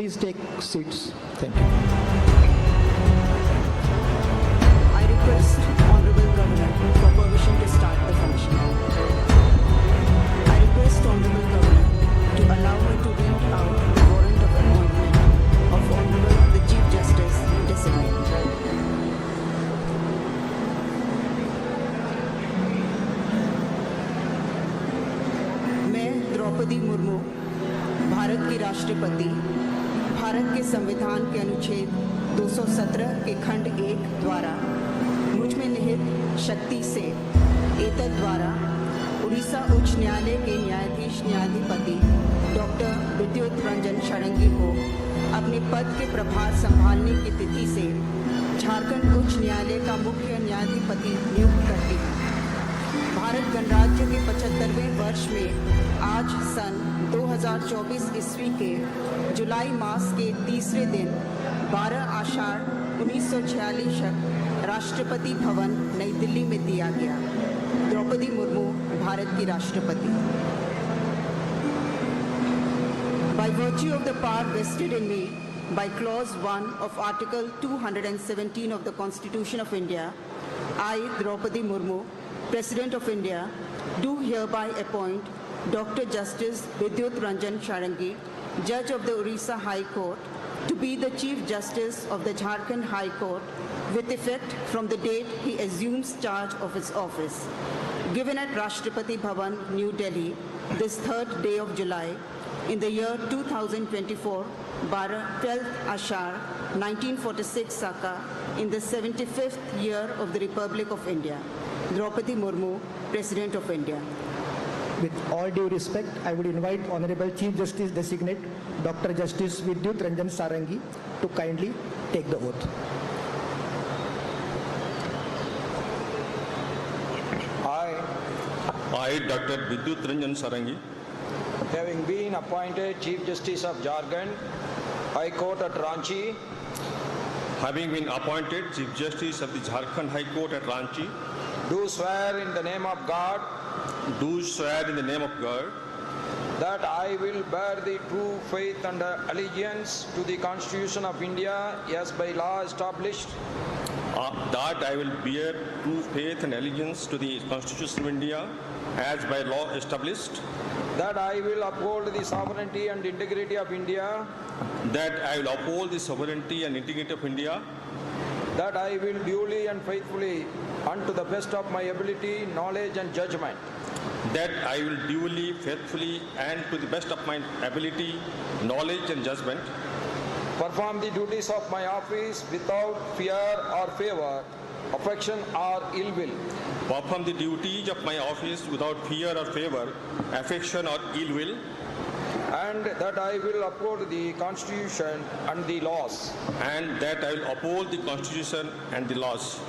please take seats. Thank you. I request Honorable Governor for permission to start the function. I request Honorable Governor to allow me to read out the warrant of appointment of Honorable the Chief Justice designate. मैं द्रौपदी मुर्मू, भारत की राष्ट्रपति, भारत के संविधान के अनुच्छेद 217 के खंड 1 द्वारा मुझ में निहित शक्ति से एतद द्वारा उड़ीसा उच्च न्यायालय के न्यायाधीश न्यायाधिपति डॉक्टर विद्युत रंजन षडंगी को अपने पद के प्रभार संभालने की तिथि से झारखंड उच्च न्यायालय का मुख्य न्यायाधिपति नियुक्त करती हूँ। भारत गणराज्य के 75वें वर्ष में आज सन 2024 ईस्वी के जुलाई मास के तीसरे दिन 12 आषाढ़ 1946 राष्ट्रपति भवन नई दिल्ली में दिया गया। द्रौपदी मुर्मू भारत की राष्ट्रपति। By virtue of the power vested in me by clause 1 of Article 217 of the Constitution of India, I, Draupadi Murmu, President of India, do hereby appoint Dr. Justice Vidyut Ranjan Sarangi, Judge of the Orissa High Court, to be the Chief Justice of the Jharkhand High Court with effect from the date he assumes charge of his office. Given at Rashtrapati Bhavan, New Delhi, this 3rd day of July, in the year 2024, 12th Ashar, 1946 Saka, in the 75th year of the Republic of India. Draupadi Murmu, President of India. With all due respect, I would invite Honorable Chief Justice Designate Dr. Justice Vidyut Ranjan Sarangi to kindly take the oath. I, Dr. Vidyut Ranjan Sarangi, having been appointed Chief Justice of Jharkhand High Court at Ranchi, having been appointed Chief Justice of the Jharkhand High Court at Ranchi, do swear in the name of God do swear in the name of God that I will bear the true faith and allegiance to the Constitution of India as by law established, that I will bear true faith and allegiance to the Constitution of India as by law established, that I will uphold the sovereignty and integrity of India, that I will uphold the sovereignty and integrity of India, that I will duly and faithfully, unto the best of my ability, knowledge and judgment, that I will duly, faithfully, and to the best of my ability, knowledge and judgment, perform the duties of my office without fear or favor, affection or ill will, perform the duties of my office without fear or favor, affection or ill will, and that I will uphold the Constitution and the laws, and that I will uphold the Constitution and the laws.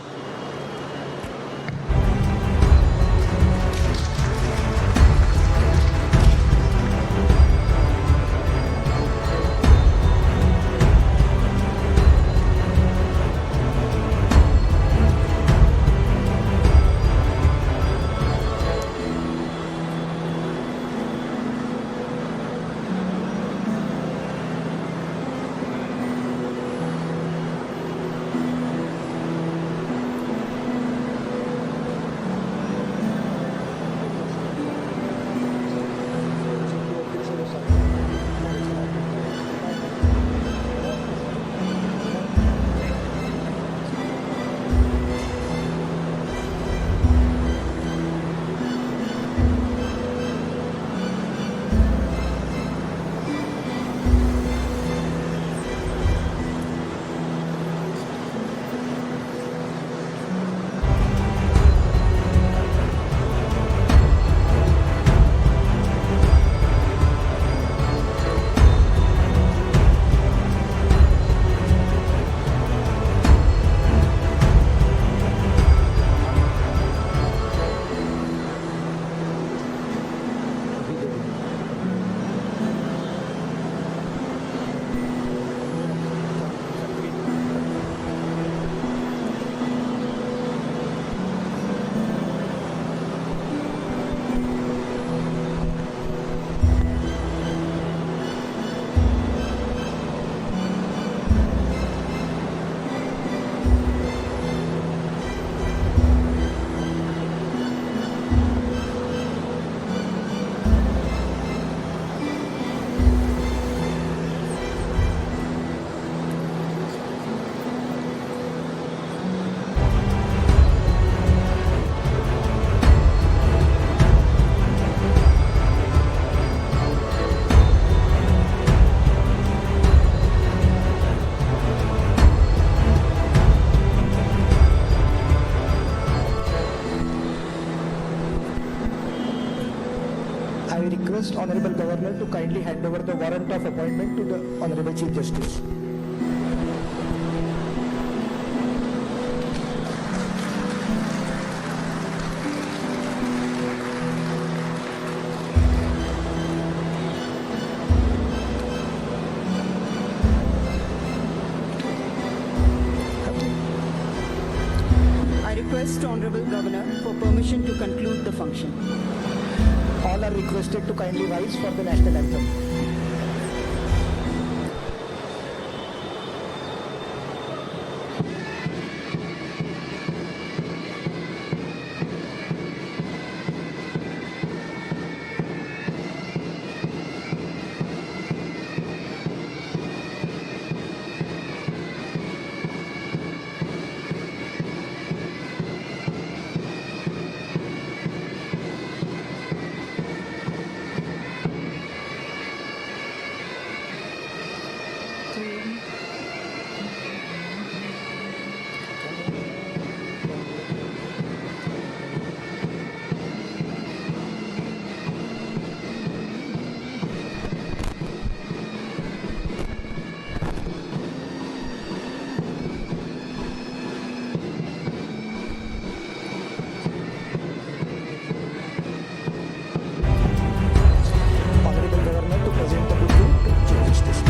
request Honorable Governor to kindly hand over the warrant of appointment to the Honorable Chief Justice. I request Honorable Governor for permission to conclude the function. All are requested to kindly rise for the national anthem. Honorable Governor to present the book to Chief Justice.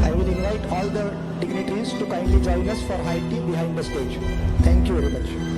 I will invite all the dignitaries to kindly join us for high tea behind the stage. Thank you very much.